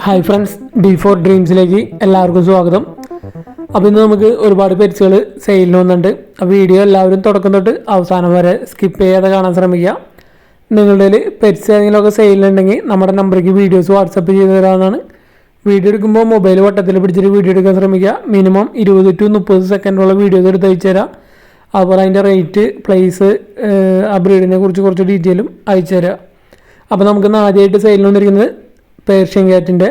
Hi friends, D4 ഡ്രീംസിലേക്ക് എല്ലാവർക്കും സ്വാഗതം. അപ്പോൾ ഇന്ന് നമുക്ക് ഒരുപാട് പെറ്റ്സുകൾ സെയിലിന് വന്നിട്ടുണ്ട്. ആ വീഡിയോ എല്ലാവരും തുടക്കം തൊട്ട് അവസാനം വരെ സ്കിപ്പ് ചെയ്യാതെ കാണാൻ ശ്രമിക്കുക. നിങ്ങളുടെ പെറ്റ്സ് ഏതെങ്കിലുമൊക്കെ സെയിലുണ്ടെങ്കിൽ നമ്മുടെ നമ്പറേക്ക് വീഡിയോസ് വാട്സപ്പ് ചെയ്ത് തരാവുന്നതാണ്. വീഡിയോ എടുക്കുമ്പോൾ മൊബൈൽ വട്ടത്തിൽ പിടിച്ചിട്ട് വീഡിയോ എടുക്കാൻ ശ്രമിക്കുക. മിനിമം 20 to 30 സെക്കൻഡുള്ള വീഡിയോസ് എടുത്ത് അയച്ചു തരാം. അതുപോലെ അതിൻ്റെ റേറ്റ്, പ്ലേസ്, ആ ബ്രീഡിനെ കുറിച്ച് കുറച്ച് ഡീറ്റെയിലും അയച്ചു തരാം. അപ്പോൾ നമുക്കിന്ന് ആദ്യമായിട്ട് സെയിലിന് വന്നിരിക്കുന്നത് പേർഷ്യൻ ക്യാറ്റിൻ്റെ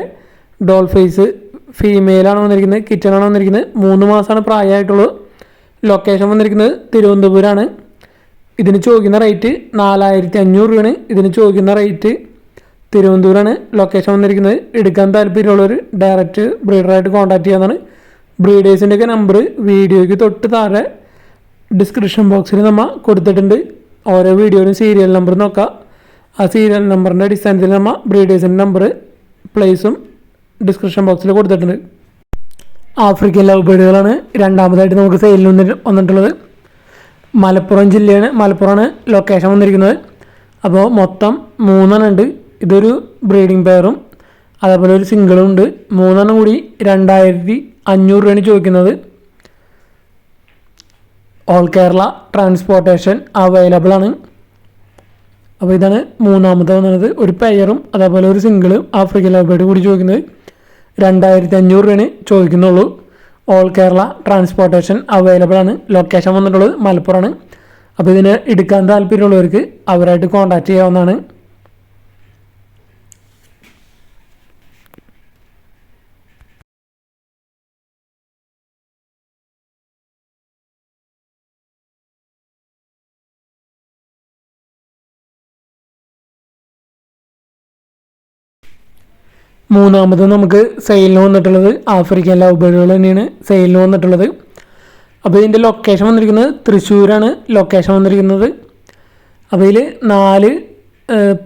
ഡോൾ ഫേസ് ഫീമെയിലാണ് വന്നിരിക്കുന്നത്. കിച്ചണാണ് വന്നിരിക്കുന്നത്. 3 മാസമാണ് പ്രായമായിട്ടുള്ളത്. ലൊക്കേഷൻ വന്നിരിക്കുന്നത് തിരുവനന്തപുരമാണ്. ഇതിന് ചോദിക്കുന്ന റേറ്റ് 4500 രൂപയാണ്. ഇതിന് ചോദിക്കുന്ന റേറ്റ് തിരുവനന്തപുരമാണ്. ലൊക്കേഷൻ വന്നിരിക്കുന്നത്. എടുക്കാൻ താല്പര്യമുള്ളവർ ഡയറക്റ്റ് ബ്രീഡറായിട്ട് കോൺടാക്ട് ചെയ്യാവുന്നതാണ്. ബ്രീഡേഴ്സിൻ്റെയൊക്കെ നമ്പർ വീഡിയോയ്ക്ക് തൊട്ട് താഴെ ഡിസ്ക്രിപ്ഷൻ ബോക്സിൽ നമ്മൾ കൊടുത്തിട്ടുണ്ട്. ഓരോ വീഡിയോയിലും സീരിയൽ നമ്പർ നോക്കാം. ആ സീരിയൽ നമ്പറിൻ്റെ അടിസ്ഥാനത്തിൽ നമ്മൾ ബ്രീഡേഴ്സിൻ്റെ നമ്പർ, പ്ലേസും ഡിസ്ക്രിപ്ഷൻ ബോക്സിൽ കൊടുത്തിട്ടുണ്ട്. ആഫ്രിക്കൻ ലവ് ബേഡുകളാണ് രണ്ടാമതായിട്ട് നമുക്ക് സെയിലിൽ വന്നിട്ടുള്ളത്. മലപ്പുറം ജില്ലയാണ്, മലപ്പുറമാണ് ലൊക്കേഷൻ വന്നിരിക്കുന്നത്. അപ്പോൾ മൊത്തം 3 ഉണ്ട്. ഇതൊരു ബ്രീഡിംഗ് പെയറും അതേപോലെ ഒരു സിംഗിളും ഉണ്ട്. 3 കൂടി 2500 രൂപയാണ് ചോദിക്കുന്നത്. ഓൾ കേരള ട്രാൻസ്പോർട്ടേഷൻ അവൈലബിൾ ആണ്. അപ്പോൾ ഇതാണ് മൂന്നാമത്തെ വന്നത്. ഒരു പെയറും അതേപോലെ ഒരു സിംഗിളും ആഫ്രിക്കൻ ലവ് ബേർഡ് കൂടി ചോദിക്കുന്നത് 2500 രൂപയാണ് ചോദിക്കുന്നുള്ളൂ. ഓൾ കേരള ട്രാൻസ്പോർട്ടേഷൻ അവൈലബിൾ ആണ്. ലൊക്കേഷൻ വന്നിട്ടുള്ളത് മലപ്പുറമാണ്. അപ്പോൾ ഇതിന് എടുക്കാൻ താല്പര്യമുള്ളവർക്ക് അവരായിട്ട് കോൺടാക്ട് ചെയ്യാവുന്നതാണ്. മൂന്നാമത് നമുക്ക് സെയിലിന് വന്നിട്ടുള്ളത് ആഫ്രിക്കൻ ലവ് ബേർഡുകൾ തന്നെയാണ് സെയിലിന് വന്നിട്ടുള്ളത്. അപ്പോൾ ഇതിൻ്റെ ലൊക്കേഷൻ വന്നിരിക്കുന്നത് തൃശ്ശൂരാണ്. ലൊക്കേഷൻ വന്നിരിക്കുന്നത്. അപ്പോൾ ഇതിൽ 4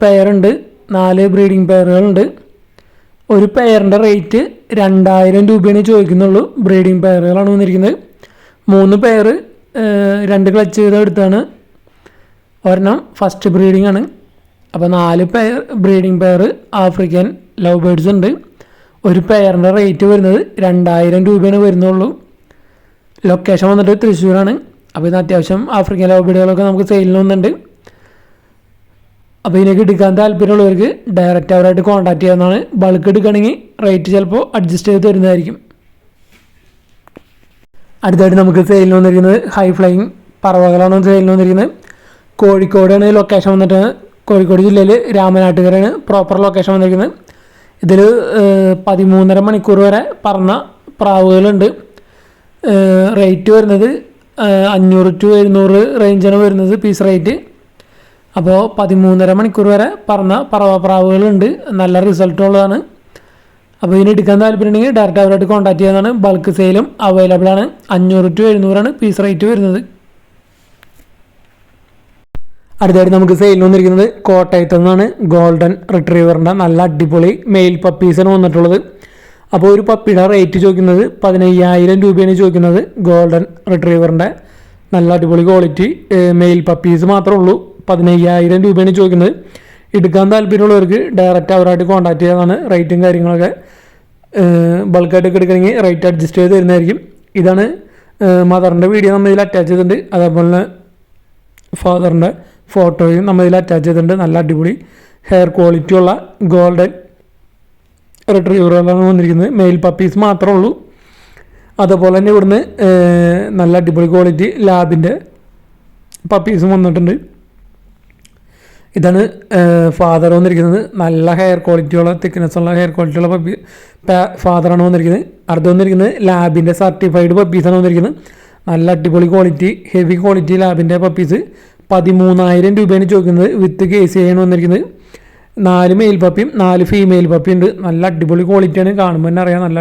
പെയറുണ്ട്. 4 ബ്രീഡിംഗ് പെയറുകളുണ്ട്. ഒരു പെയറിൻ്റെ റേറ്റ് 2000 രൂപയാണ് ചോദിക്കുന്നുള്ളൂ. ബ്രീഡിംഗ് പെയറുകളാണ് വന്നിരിക്കുന്നത്. 3 പെയർ 2 ക്ലച്ച് ചെയ്ത് എടുത്താണ്. ഒരെണ്ണം ഫസ്റ്റ് ബ്രീഡിംഗ് ആണ്. അപ്പോൾ 4 pair breeding pair African love birds ഉണ്ട്. ഒരു പെയറിൻ്റെ റേറ്റ് വരുന്നത് 2000 രൂപയാണ് വരുന്നുള്ളൂ. ലൊക്കേഷൻ വന്നിട്ട് തൃശ്ശൂരാണ്. അപ്പോൾ ഇത് അത്യാവശ്യം ആഫ്രിക്കൻ ലവ് ബേർഡുകളൊക്കെ നമുക്ക് സെയിലിന് വന്നിട്ടുണ്ട്. അപ്പോൾ ഇതിനൊക്കെ എടുക്കാൻ താല്പര്യമുള്ളവർക്ക് ഡയറക്റ്റ് അവരായിട്ട് കോൺടാക്ട് ചെയ്യാവുന്നതാണ്. ബൾക്ക് എടുക്കുകയാണെങ്കിൽ റേറ്റ് ചിലപ്പോൾ അഡ്ജസ്റ്റ് ചെയ്ത് തരുന്നതായിരിക്കും. അടുത്തായിട്ട് നമുക്ക് സെയിലിന് വന്നിരിക്കുന്നത് ഹൈ ഫ്ലൈയിങ് പറവകളാണ് സെയിലിന് വന്നിരിക്കുന്നത്. കോഴിക്കോടാണ് ലൊക്കേഷൻ വന്നിട്ട്. കോഴിക്കോട് ജില്ലയിൽ രാമനാട്ടുകരയാണ് പ്രോപ്പർ ലൊക്കേഷൻ വന്നിരിക്കുന്നത്. ഇതിൽ 13.5 മണിക്കൂർ വരെ പറന്ന പ്രാവുകളുണ്ട്. റേറ്റ് വരുന്നത് 500 to 700 റേഞ്ചാണ് വരുന്നത് പീസ് റേറ്റ്. അപ്പോൾ 13.5 മണിക്കൂർ വരെ പറന്ന പ്രാവുകളുണ്ട്. നല്ല റിസൾട്ടുള്ളതാണ്. അപ്പോൾ ഇതിന് എടുക്കാൻ താല്പര്യമുണ്ടെങ്കിൽ ഡയറക്റ്റ് അവരായിട്ട് കോൺടാക്ട് ചെയ്യുന്നതാണ്. ബൾക്ക് സെയിലും അവൈലബിൾ ആണ്. 500 to 700 പീസ് റേറ്റ് വരുന്നത്. അടുത്തായിട്ട് നമുക്ക് സെയിലിന് വന്നിരിക്കുന്നത് കോട്ടയത്തു നിന്നാണ്. ഗോൾഡൻ റിട്രീവറിൻ്റെ നല്ല അടിപൊളി മെയിൽ പപ്പീസാണ് വന്നിട്ടുള്ളത്. അപ്പോൾ ഒരു പപ്പിയുടെ റേറ്റ് ചോദിക്കുന്നത് 15000 രൂപയാണ് ചോദിക്കുന്നത്. ഗോൾഡൻ റിട്രീവറിൻ്റെ നല്ല അടിപൊളി ക്വാളിറ്റി മെയിൽ പപ്പീസ് മാത്രമേ ഉള്ളൂ. 15000 രൂപയാണ് ചോദിക്കുന്നത്. എടുക്കാൻ താല്പര്യമുള്ളവർക്ക് ഡയറക്റ്റ് അവരായിട്ട് കോൺടാക്ട് ചെയ്യാതാണ്. റേറ്റും കാര്യങ്ങളൊക്കെ ബൾക്കായിട്ടൊക്കെ എടുക്കണമെങ്കിൽ റേറ്റ് അഡ്ജസ്റ്റ് ചെയ്ത് തരുന്നതായിരിക്കും. ഇതാണ് മദറിൻ്റെ വീഡിയോ നമ്മൾ ഇതിൽ അറ്റാച്ച് ചെയ്തിട്ടുണ്ട്. അതേപോലെ ഫാദറിൻ്റെ ഫോട്ടോയും നമ്മൾ ഇതിൽ അറ്റാച്ച് ചെയ്തിട്ടുണ്ട്. നല്ല അടിപൊളി ഹെയർ ക്വാളിറ്റി ഉള്ള ഗോൾഡൻ റിട്രീവറുകളാണ് വന്നിരിക്കുന്നത്. മെയിൽ പപ്പീസ് മാത്രമേ ഉള്ളൂ. അതുപോലെ തന്നെ ഇവിടുന്ന് നല്ല അടിപൊളി ക്വാളിറ്റി ലാബിൻ്റെ പപ്പീസും വന്നിട്ടുണ്ട്. ഇതാണ് ഫാദർ വന്നിരിക്കുന്നത്. നല്ല ഹെയർ ക്വാളിറ്റിയുള്ള തിക്നെസ്സുള്ള ഹെയർ ക്വാളിറ്റിയുള്ള ഫാദറാണ് വന്നിരിക്കുന്നത്. അടുത്ത് വന്നിരിക്കുന്നത് ലാബിൻ്റെ സർട്ടിഫൈഡ് പപ്പീസാണ് വന്നിരിക്കുന്നത്. നല്ല അടിപൊളി ക്വാളിറ്റി ഹെവി ക്വാളിറ്റി ലാബിൻ്റെ പപ്പീസ് 13000 രൂപയാണ് ചോദിക്കുന്നത്. വിത്ത് KCI ആണ് വന്നിരിക്കുന്നത്. 4 മെയിൽ പപ്പിയും 4 ഫീമെയിൽ പപ്പി ഉണ്ട്. നല്ല അടിപൊളി ക്വാളിറ്റിയാണ്. കാണുമ്പോൾ തന്നെ അറിയാം. നല്ല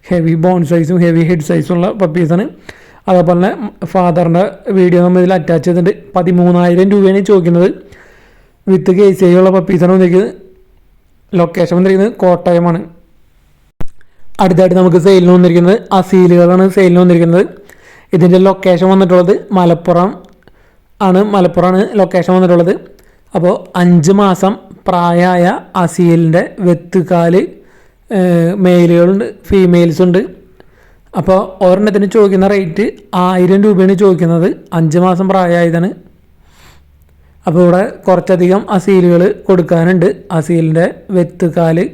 ഹെവി ബോൺ സൈസും ഹെവി ഹെഡ് സൈസുള്ള പപ്പീസാണ്. അതേപോലെ തന്നെ ഫാദറിൻ്റെ വീഡിയോ നമ്മൾ ഇതിൽ അറ്റാച്ച് ചെയ്തിട്ടുണ്ട്. 13000 രൂപയാണ് ചോദിക്കുന്നത്. വിത്ത് KCI ഉള്ള പപ്പീസാണ് വന്നിരിക്കുന്നത്. ലൊക്കേഷൻ വന്നിരിക്കുന്നത് കോട്ടയമാണ്. അടുത്തായിട്ട് നമുക്ക് സെയിലിന് വന്നിരിക്കുന്നത് അസീലുകളാണ് സെയിലിന് വന്നിരിക്കുന്നത്. ഇതിൻ്റെ ലൊക്കേഷൻ വന്നിട്ടുള്ളത് മലപ്പുറമാണ് ലൊക്കേഷൻ വന്നിട്ടുള്ളത്. അപ്പോൾ 5 മാസം പ്രായമായ അസീലിൻ്റെ വെത്തുകാല് മെയിലുകളുണ്ട്, ഫീമെയിൽസ് ഉണ്ട്. അപ്പോൾ ഒരെണ്ണത്തിന് ചോദിക്കുന്ന റേറ്റ് 1000 രൂപയാണ് ചോദിക്കുന്നത്. 5 മാസം പ്രായമായതാണ്. അപ്പോൾ ഇവിടെ കുറച്ചധികം അസീലുകൾ കൊടുക്കാനുണ്ട്. അസീലിൻ്റെ വെത്തുകാല്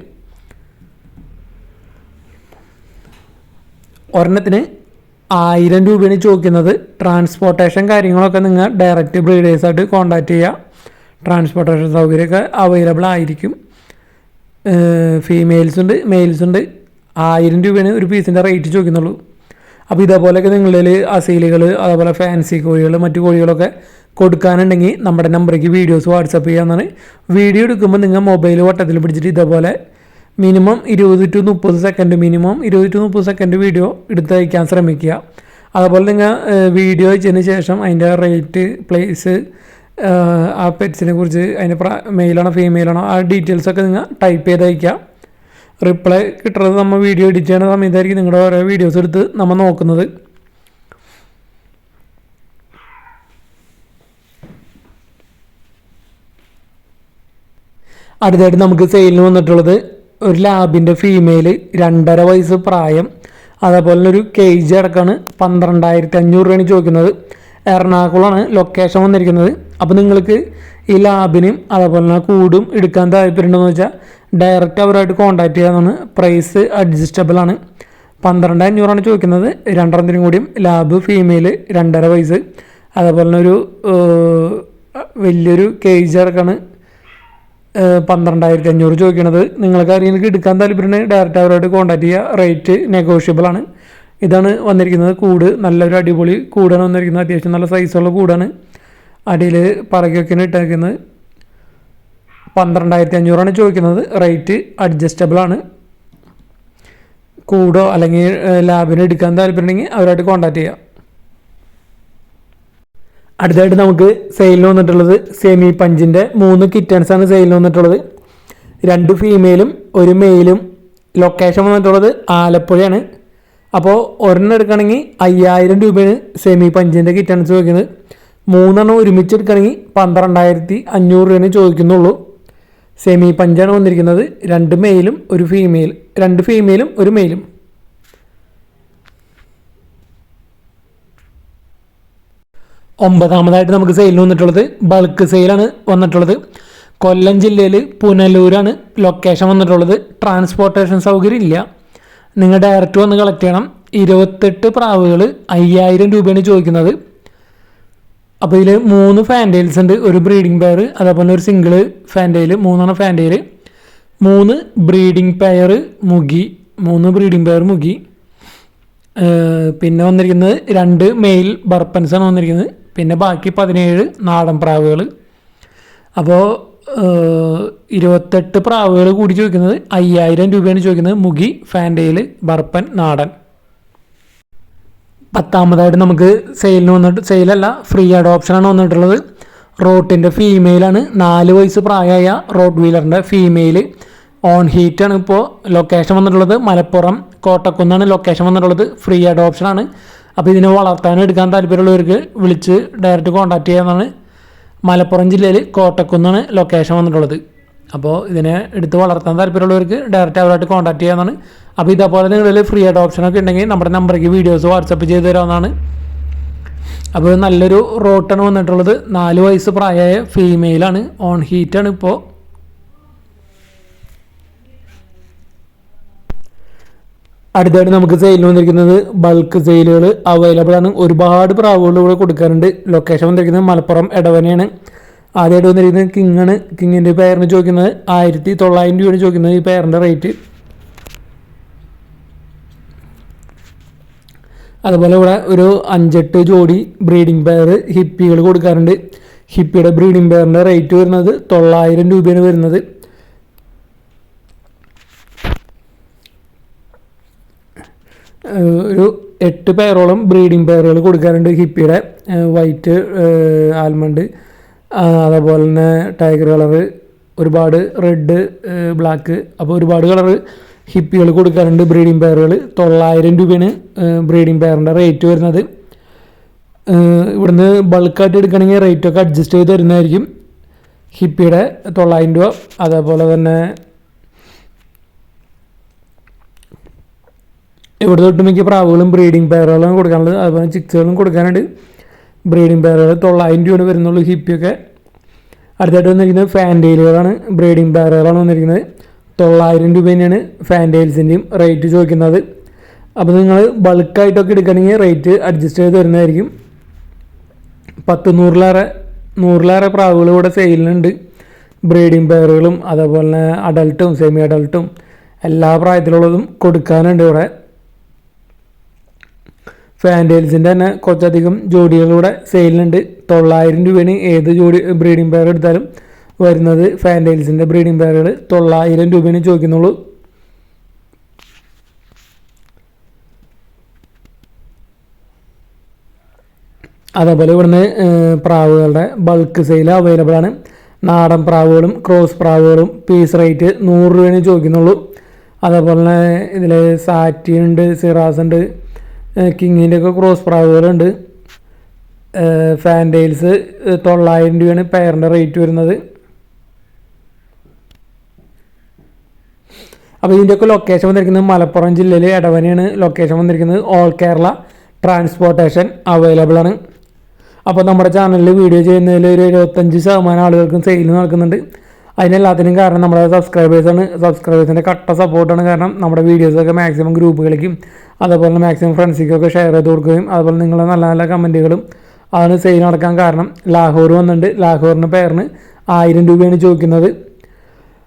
ഒരെണ്ണത്തിന് 1000 രൂപയാണ് ചോദിക്കുന്നത്. ട്രാൻസ്പോർട്ടേഷൻ കാര്യങ്ങളൊക്കെ നിങ്ങൾ ഡയറക്റ്റ് ബ്രീഡേഴ്സായിട്ട് കോൺടാക്റ്റ് ചെയ്യുക. ട്രാൻസ്പോർട്ടേഷൻ സൗകര്യമൊക്കെ അവൈലബിൾ ആയിരിക്കും. ഫീമെയിൽസ് ഉണ്ട്, മെയിൽസ് ഉണ്ട്. 1000 രൂപയാണ് ഒരു പീസിൻ്റെ റേറ്റ് ചോദിക്കുന്നുള്ളൂ. അപ്പോൾ ഇതേപോലെയൊക്കെ നിങ്ങളിൽ അസീലുകൾ, അതേപോലെ ഫാൻസി കോഴികൾ, മറ്റു കോഴികളൊക്കെ കൊടുക്കാനുണ്ടെങ്കിൽ നമ്മുടെ നമ്പറേക്ക് വീഡിയോസ് വാട്സപ്പ് ചെയ്യാവുന്നതാണ്. വീഡിയോ എടുക്കുമ്പോൾ നിങ്ങൾ മൊബൈൽ വട്ടത്തിൽ പിടിച്ചിട്ട് ഇതേപോലെ മിനിമം 20 to 30 സെക്കൻഡ് വീഡിയോ എടുത്ത് അയക്കാൻ ശ്രമിക്കുക. അതുപോലെ നിങ്ങൾ വീഡിയോ അയച്ചതിന് ശേഷം അതിൻ്റെ റേറ്റ്, പ്ലേസ്, ആ പെറ്റ്സിനെ കുറിച്ച് അതിൻ്റെ മെയിലാണോ ഫീമെയിലാണോ ആ ഡീറ്റെയിൽസൊക്കെ നിങ്ങൾ ടൈപ്പ് ചെയ്ത് അയക്കുക. റിപ്ലൈ കിട്ടുന്നത് നമ്മൾ വീഡിയോ എഡിറ്റ് ചെയ്യുന്ന സമയത്തായിരിക്കും നിങ്ങളുടെ ഓരോ വീഡിയോസ് എടുത്ത് നമ്മൾ നോക്കുന്നത്. അടുത്തായിട്ട് നമുക്ക് സെയിലിന് വന്നിട്ടുള്ളത് ഒരു ലാബിൻ്റെ ഫീമെയിൽ 2.5 വയസ്സ് പ്രായം, അതേപോലെ ഒരു കേജ് അടക്കമാണ് 12,500 രൂപയാണ് ചോദിക്കുന്നത്. എറണാകുളമാണ് ലൊക്കേഷൻ വന്നിരിക്കുന്നത്. അപ്പോൾ നിങ്ങൾക്ക് ഈ ലാബിനും അതേപോലെ തന്നെ കൂടും എടുക്കാൻ താല്പര്യമുണ്ടെന്ന് വെച്ചാൽ ഡയറക്റ്റ് അവരായിട്ട് കോൺടാക്ട് ചെയ്യാമെന്നാണ്. പ്രൈസ് അഡ്ജസ്റ്റബിൾ ആണ്. 12,500 ചോദിക്കുന്നത്. 2 കൂടിയും ലാബ് ഫീമെയിൽ 2.5 വയസ്സ്, അതേപോലെ തന്നെ ഒരു വലിയൊരു കേജ് അടക്കമാണ് 12,500 ചോദിക്കുന്നത്. നിങ്ങൾക്ക് ആരെങ്കിലും എടുക്കാൻ താല്പര്യമുണ്ടെങ്കിൽ ഡയറക്റ്റ് അവരായിട്ട് കോൺടാക്ട് ചെയ്യുക. റേറ്റ് നെഗോഷ്യബിൾ ആണ്. ഇതാണ് വന്നിരിക്കുന്നത് കൂട്. നല്ലൊരു അടിപൊളി കൂടാണ് വന്നിരിക്കുന്നത്. അത്യാവശ്യം നല്ല സൈസുള്ള കൂടാണ്. അടിയിൽ പറകൊക്കെയാണ് ഇട്ടേക്കുന്നത്. 12,500 ചോദിക്കുന്നത്. റേറ്റ് അഡ്ജസ്റ്റബിൾ ആണ്. കൂടോ അല്ലെങ്കിൽ ലാബിന് എടുക്കാൻ താല്പര്യമുണ്ടെങ്കിൽ അവരായിട്ട് കോൺടാക്ട് ചെയ്യുക. അടുത്തായിട്ട് നമുക്ക് സെയിലിന് വന്നിട്ടുള്ളത് സെമി പഞ്ചിൻ്റെ 3 കിറ്റൻസാണ് സെയിലിന് വന്നിട്ടുള്ളത്. 2 ഫീമെയിലും 1 മെയിലും. ലൊക്കേഷൻ വന്നിട്ടുള്ളത് ആലപ്പുഴയാണ്. അപ്പോൾ ഒരെണ്ണം എടുക്കുകയാണെങ്കിൽ 5000 രൂപയാണ് സെമി പഞ്ചിൻ്റെ കിറ്റൻസ് ചോദിക്കുന്നത്. 3 ഒരുമിച്ച് എടുക്കുകയാണെങ്കിൽ 12,500 രൂപയാണ് ചോദിക്കുന്നുള്ളൂ. സെമി പഞ്ചാണ് വന്നിരിക്കുന്നത്. 2 മെയിലും 1 ഫീമെയിൽ, 2 ഫീമെയിലും 1 മെയിലും. ഒമ്പതാമതായിട്ട് നമുക്ക് സെയിലിന് വന്നിട്ടുള്ളത് ബൾക്ക് സെയിലാണ് വന്നിട്ടുള്ളത്. കൊല്ലം ജില്ലയിൽ പുനലൂരാണ് ലൊക്കേഷൻ വന്നിട്ടുള്ളത്. ട്രാൻസ്പോർട്ടേഷൻ സൗകര്യം ഇല്ല. നിങ്ങൾ ഡയറക്റ്റ് വന്ന് കളക്ട് ചെയ്യണം. 28 പ്രാവുകൾ 5000 രൂപയാണ് ചോദിക്കുന്നത്. അപ്പോൾ ഇതിൽ 3 ഫാൻറ്റെയിൽസ് ഉണ്ട്, ഒരു ബ്രീഡിംഗ് പെയർ, അതേപോലെ ഒരു single fantail, 3 fantail, 3 breeding pair മുഗി, 3 ബ്രീഡിംഗ് പെയർ മുഗി. പിന്നെ വന്നിരിക്കുന്നത് 2 മെയിൽ ബർപ്പൻസാണ് വന്നിരിക്കുന്നത്. പിന്നെ ബാക്കി 17 നാടൻ പ്രാവുകൾ. അപ്പോൾ 28 പ്രാവുകൾ കൂടി ചോദിക്കുന്നത് 5000 രൂപയാണ് ചോദിക്കുന്നത്. മുഗി, ഫാൻറ്റെയിൽ, ബർപ്പൻ, നാടൻ. 10ാമതായിട്ട് നമുക്ക് സെയിലിന് വന്നിട്ട്, സെയിലല്ല ഫ്രീ അഡോപ്ഷനാണ് വന്നിട്ടുള്ളത്. റോട്ടിൻ്റെ ഫീമെയിലാണ്. 4 വയസ്സ് പ്രായമായ റോഡ് വീലറിൻ്റെ ഫീമെയിൽ. ഓൺ ഹീറ്റാണ് ഇപ്പോൾ ലൊക്കേഷൻ വന്നിട്ടുള്ളത്. മലപ്പുറം കോട്ടക്കുന്നാണ് ലൊക്കേഷൻ വന്നിട്ടുള്ളത്. ഫ്രീ അഡോപ്ഷനാണ്. അപ്പോൾ ഇതിനെ വളർത്താൻ എടുക്കാൻ താല്പര്യമുള്ളവർക്ക് വിളിച്ച് ഡയറക്റ്റ് കോൺടാക്ട് ചെയ്യാവുന്നതാണ്. മലപ്പുറം ജില്ലയിൽ കോട്ടക്കുന്നാണ് ലൊക്കേഷൻ വന്നിട്ടുള്ളത്. അപ്പോൾ ഇതിനെ എടുത്ത് വളർത്താൻ താല്പര്യമുള്ളവർക്ക് ഡയറക്റ്റ് അവരായിട്ട് കോൺടാക്ട് ചെയ്യാവുന്നതാണ്. അപ്പോൾ ഇതേപോലെ നിങ്ങളിൽ ഫ്രീ അഡോപ്ഷനൊക്കെ ഉണ്ടെങ്കിൽ നമ്മുടെ നമ്പറേക്ക് വീഡിയോസ് വാട്സപ്പ് ചെയ്ത് തരാവുന്നതാണ്. അപ്പോൾ നല്ലൊരു റോട്ടാണ് വന്നിട്ടുള്ളത്. 4 വയസ്സ് പ്രായമായ ഫീമെയിലാണ്. ഓൺ ഹീറ്റാണ് ഇപ്പോൾ. അടുത്തായിട്ട് നമുക്ക് സെയിലിന് വന്നിരിക്കുന്നത് ബൾക്ക് സെയിലുകൾ അവൈലബിൾ ആണ്. ഒരുപാട് പ്രാവുകൾ ഇവിടെ കൊടുക്കാറുണ്ട്. ലൊക്കേഷൻ വന്നിരിക്കുന്നത് മലപ്പുറം എടവനയാണ്. ആദ്യമായിട്ട് വന്നിരിക്കുന്നത് കിങ്ങാണ്. കിങ്ങിൻ്റെ പെയറിന് ചോദിക്കുന്നത് 1900 രൂപയാണ് ചോദിക്കുന്നത്. ഈ പെയറിൻ്റെ റേറ്റ്. അതുപോലെ ഇവിടെ ഒരു 5-8 ജോഡി ബ്രീഡിംഗ് പെയർ ഹിപ്പികൾ കൊടുക്കാറുണ്ട്. ഹിപ്പിയുടെ ബ്രീഡിംഗ് പെയറിൻ്റെ റേറ്റ് വരുന്നത് 900 രൂപയാണ് വരുന്നത്. ഒരു 8 പെയറോളം ബ്രീഡിംഗ് പെയറുകൾ കൊടുക്കാറുണ്ട്. ഹിപ്പിയുടെ വൈറ്റ്, ആൽമണ്ട്, അതേപോലെ തന്നെ ടൈഗർ കളറ്, ഒരുപാട് റെഡ്, ബ്ലാക്ക്, അപ്പോൾ ഒരുപാട് കളറ് ഹിപ്പികൾ കൊടുക്കാറുണ്ട്. ബ്രീഡിംഗ് പെയറുകൾ 900 രൂപയാണ് ബ്രീഡിംഗ് പെയറിൻ്റെ റേറ്റ് വരുന്നത്. ഇവിടുന്ന് ബൾക്കായിട്ട് എടുക്കുകയാണെങ്കിൽ റേറ്റൊക്കെ അഡ്ജസ്റ്റ് ചെയ്ത് തരുന്നതായിരിക്കും. ഹിപ്പിയുടെ 900 രൂപ. അതേപോലെ തന്നെ ഇവിടെ തൊട്ട് മിക്ക പ്രാവുകളും ബ്രീഡിംഗ് പെയറുകളും കൊടുക്കാനുള്ളത്. അതുപോലെ ചിക്സുകളും കൊടുക്കാനുണ്ട്. ബ്രീഡിംഗ് പെയറുകൾ 900 രൂപയാണ് വരുന്നുള്ളൂ. ഹിപ്പിയൊക്കെ അടുത്തായിട്ട് വന്നിരിക്കുന്നത് ഫാൻറ്റെയിലുകളാണ്. ബ്രീഡിംഗ് പെയറുകളാണ് വന്നിരിക്കുന്നത്. 900 രൂപ തന്നെയാണ് ഫാൻറ്റെയിൽസിൻ്റെയും റേറ്റ് ചോദിക്കുന്നത്. അപ്പോൾ നിങ്ങൾ ബൾക്കായിട്ടൊക്കെ എടുക്കണമെങ്കിൽ റേറ്റ് അഡ്ജസ്റ്റ് ചെയ്ത് തരുന്നതായിരിക്കും. 100-100 പ്രാവുകൾ ഇവിടെ സെയിലിനുണ്ട്. ബ്രീഡിംഗ് പെയറുകളും അതേപോലെ തന്നെ അഡൾട്ടും സെമി അഡൾട്ടും എല്ലാ പ്രായത്തിലുള്ളതും കൊടുക്കാനുണ്ട് ഇവിടെ. ഫാൻറ്റെയിൽസിൻ്റെ തന്നെ കുറച്ചധികം ജോഡികളിവിടെ സെയിലിനുണ്ട്. 900 രൂപയാണ് ഏത് ജോഡി ബ്രീഡിംഗ് പെയർ എടുത്താലും വരുന്നത്. ഫാൻറ്റെയിൽസിൻ്റെ ബ്രീഡിംഗ് പെയറുകൾ 900 രൂപയാണ് ചോദിക്കുന്നുള്ളൂ. അതേപോലെ ഇവിടുന്ന് പ്രാവുകളുടെ ബൾക്ക് സെയിൽ അവൈലബിൾ ആണ്. നാടൻ പ്രാവുകളും ക്രോസ് പ്രാവുകളും പീസ് റേറ്റ് 100 രൂപയാണ് ചോദിക്കുന്നുള്ളൂ. അതേപോലെ തന്നെ ഇതിൽ സാറ്റി ഉണ്ട്, സിറാസ് ഉണ്ട്, കിങ്ങിൻ്റെ ഒക്കെ ക്രോസ് പ്രാവുകളുണ്ട്. ഫാൻറ്റെയിൽസ് 900 രൂപയാണ് പെയറിൻ്റെ റേറ്റ് വരുന്നത്. അപ്പോൾ ഇതിൻ്റെയൊക്കെ ലൊക്കേഷൻ വന്നിരിക്കുന്നത് മലപ്പുറം ജില്ലയിൽ എടവനയാണ് ലൊക്കേഷൻ വന്നിരിക്കുന്നത്. ഓൾ കേരള ട്രാൻസ്പോർട്ടേഷൻ അവൈലബിൾ ആണ്. അപ്പോൾ നമ്മുടെ ചാനലിൽ വീഡിയോ ചെയ്യുന്നതിൽ ഒരു 75% ആളുകൾക്കും സെയിൽ നടക്കുന്നുണ്ട്. അതിനെല്ലാത്തിനും കാരണം നമ്മുടെ സബ്സ്ക്രൈബേഴ്സാണ്. സബ്സ്ക്രൈബേഴ്സിൻ്റെ കട്ട സപ്പോർട്ടാണ്. കാരണം നമ്മുടെ വീഡിയോസൊക്കെ മാക്സിമം ഗ്രൂപ്പുകളിലേക്കും അതേപോലെ മാക്സിമം ഫ്രണ്ട്സിക്കൊക്കെ ഷെയർ ചെയ്ത് കൊടുക്കുകയും അതുപോലെ നിങ്ങളുടെ നല്ല നല്ല കമൻറ്റുകളും അതാണ് സെയിൽ നടക്കാൻ കാരണം. ലാഹോർ വന്നിട്ടുണ്ട്. ലാഹോറിന് പെയറിന് 1000 രൂപയാണ് ചോദിക്കുന്നത്.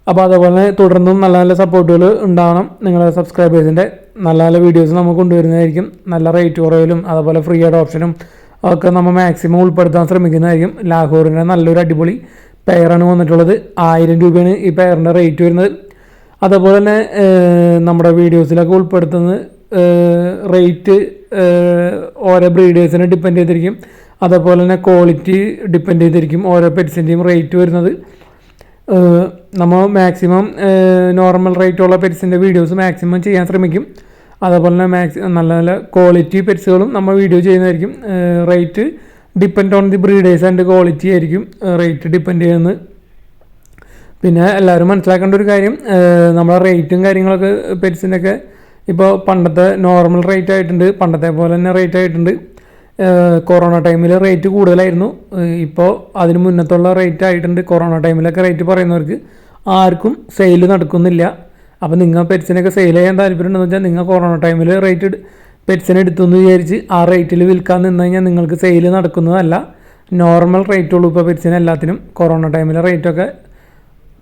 അപ്പോൾ അതേപോലെ തുടർന്നും നല്ല നല്ല സപ്പോർട്ടുകൾ ഉണ്ടാവണം. നിങ്ങളുടെ സബ്സ്ക്രൈബേഴ്സിൻ്റെ നല്ല നല്ല വീഡിയോസ് നമുക്ക് കൊണ്ടുവരുന്നതായിരിക്കും. നല്ല റേറ്റ് കുറവിലും അതുപോലെ ഫ്രീ അഡോപ്ഷനും ഒക്കെ നമ്മൾ മാക്സിമം ഉൾപ്പെടുത്താൻ ശ്രമിക്കുന്നതായിരിക്കും. ലാഹോറിൻ്റെ നല്ലൊരു അടിപൊളി പെയറാണ് വന്നിട്ടുള്ളത്. 1000 രൂപയാണ് ഈ പെയറിൻ്റെ റേറ്റ് വരുന്നത്. അതേപോലെ തന്നെ നമ്മുടെ വീഡിയോസിലൊക്കെ ഉൾപ്പെടുത്തുന്നത് റേറ്റ് ഓരോ ബ്രീഡേഴ്സിനെ ഡിപ്പെൻഡ് ചെയ്തിരിക്കും. അതേപോലെ തന്നെ ക്വാളിറ്റി ഡിപ്പെൻഡ് ചെയ്തിരിക്കും ഓരോ പെറ്റ്സിൻ്റെയും റേറ്റ് വരുന്നത്. നമ്മൾ മാക്സിമം നോർമൽ റേറ്റുള്ള പെറ്റ്സിൻ്റെ വീഡിയോസ് മാക്സിമം ചെയ്യാൻ ശ്രമിക്കും. അതേപോലെ തന്നെ നല്ല നല്ല ക്വാളിറ്റി പെറ്റ്സുകളും നമ്മൾ വീഡിയോ ചെയ്യുന്നതായിരിക്കും. Rate depend on the breeders and quality ആയിരിക്കും റേറ്റ് ഡിപ്പെൻഡ് ചെയ്യുന്നത്. പിന്നെ എല്ലാവരും മനസ്സിലാക്കേണ്ട ഒരു കാര്യം, നമ്മളെ റേറ്റും കാര്യങ്ങളൊക്കെ പെറ്റ്സിൻ്റെയൊക്കെ ഇപ്പോൾ പണ്ടത്തെ നോർമൽ റേറ്റ് ആയിട്ടുണ്ട്. പണ്ടത്തെ പോലെ തന്നെ റേറ്റ് ആയിട്ടുണ്ട്. കൊറോണ ടൈമിൽ റേറ്റ് കൂടുതലായിരുന്നു. ഇപ്പോൾ അതിന് മുന്നത്തുള്ള റേറ്റ് ആയിട്ടുണ്ട്. കൊറോണ ടൈമിലൊക്കെ റേറ്റ് പറയുന്നവർക്ക് ആർക്കും സെയിൽ നടക്കുന്നില്ല. അപ്പോൾ നിങ്ങൾ പെറ്റ്സിനൊക്കെ സെയിൽ ചെയ്യാൻ താല്പര്യമുണ്ടെന്ന് വെച്ചാൽ നിങ്ങൾ കൊറോണ ടൈമിൽ റേറ്റ് പെറ്റ്സിനെ എടുത്തുനിന്ന് വിചാരിച്ച് ആ റേറ്റിൽ വിൽക്കാൻ നിന്ന് കഴിഞ്ഞാൽ നിങ്ങൾക്ക് സെയിൽ നടക്കുന്നതല്ല. നോർമൽ റേറ്റുള്ളൂ ഇപ്പോൾ പെറ്റ്സിന് എല്ലാത്തിനും. കൊറോണ ടൈമിലെ റേറ്റൊക്കെ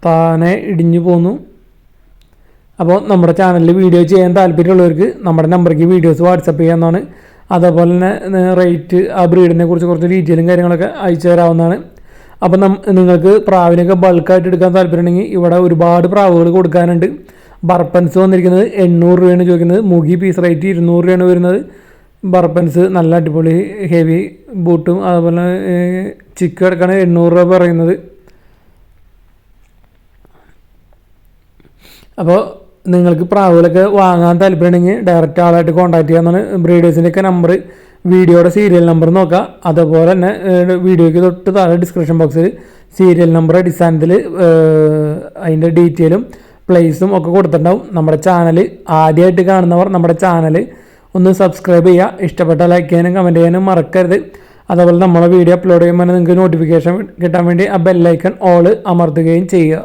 താനെ ഇടിഞ്ഞു പോന്നു. അപ്പോൾ നമ്മുടെ ചാനലിൽ വീഡിയോ ചെയ്യാൻ താല്പര്യമുള്ളവർക്ക് നമ്മുടെ നമ്പറിലേക്ക് വീഡിയോസ് വാട്സപ്പ് ചെയ്യാവുന്നതാണ്. അതേപോലെ തന്നെ റേറ്റ് ആ ബ്രീഡിനെ കുറിച്ച് കുറച്ച് ഡീറ്റെയിലും കാര്യങ്ങളൊക്കെ അയച്ചു തരാവുന്നതാണ്. അപ്പം നിങ്ങൾക്ക് പ്രാവിനൊക്കെ ബൾക്കായിട്ട് എടുക്കാൻ താല്പര്യമുണ്ടെങ്കിൽ ഇവിടെ ഒരുപാട് പ്രാവുകൾ കൊടുക്കാനുണ്ട്. ബർപ്പൻസ് വന്നിരിക്കുന്നത് 800 രൂപയാണ് ചോദിക്കുന്നത്. മുഗി പീസ് റേറ്റ് 200 രൂപയാണ് വരുന്നത്. ബർപ്പൻസ് നല്ല അടിപൊളി ഹെവി ബൂട്ടും അതുപോലെ ചിക്ക് എടുക്കാണ് 800 രൂപ പറയുന്നത്. അപ്പോൾ നിങ്ങൾക്ക് പ്രാവുകളൊക്കെ വാങ്ങാൻ താല്പര്യമുണ്ടെങ്കിൽ ഡയറക്റ്റ് ആളായിട്ട് കോൺടാക്ട് ചെയ്യാവുന്നതാണ്. ബ്രീഡേഴ്സിൻ്റെയൊക്കെ നമ്പർ വീഡിയോയുടെ സീരിയൽ നമ്പർ നോക്കുക. അതുപോലെ തന്നെ വീഡിയോയ്ക്ക് തൊട്ട് താഴെ ഡിസ്ക്രിപ്ഷൻ ബോക്സിൽ സീരിയൽ നമ്പർ അടിസ്ഥാനത്തിൽ അതിൻ്റെ ഡീറ്റെയിലും പ്ലേസും ഒക്കെ കൊടുത്തിട്ടുണ്ടാവും. നമ്മുടെ ചാനൽ ആദ്യമായിട്ട് കാണുന്നവർ നമ്മുടെ ചാനൽ ഒന്ന് സബ്സ്ക്രൈബ് ചെയ്യുക. ഇഷ്ടപ്പെട്ട ലൈക്ക് ചെയ്യാനും കമൻറ്റ് ചെയ്യാനും മറക്കരുത്. അതുപോലെ നമ്മളെ വീഡിയോ അപ്ലോഡ് ചെയ്യുമ്പോൾ നിങ്ങൾക്ക് നോട്ടിഫിക്കേഷൻ കിട്ടാൻ വേണ്ടി ആ ബെല്ലൈക്കൺ ഓൾ അമർത്തുകയും ചെയ്യുക.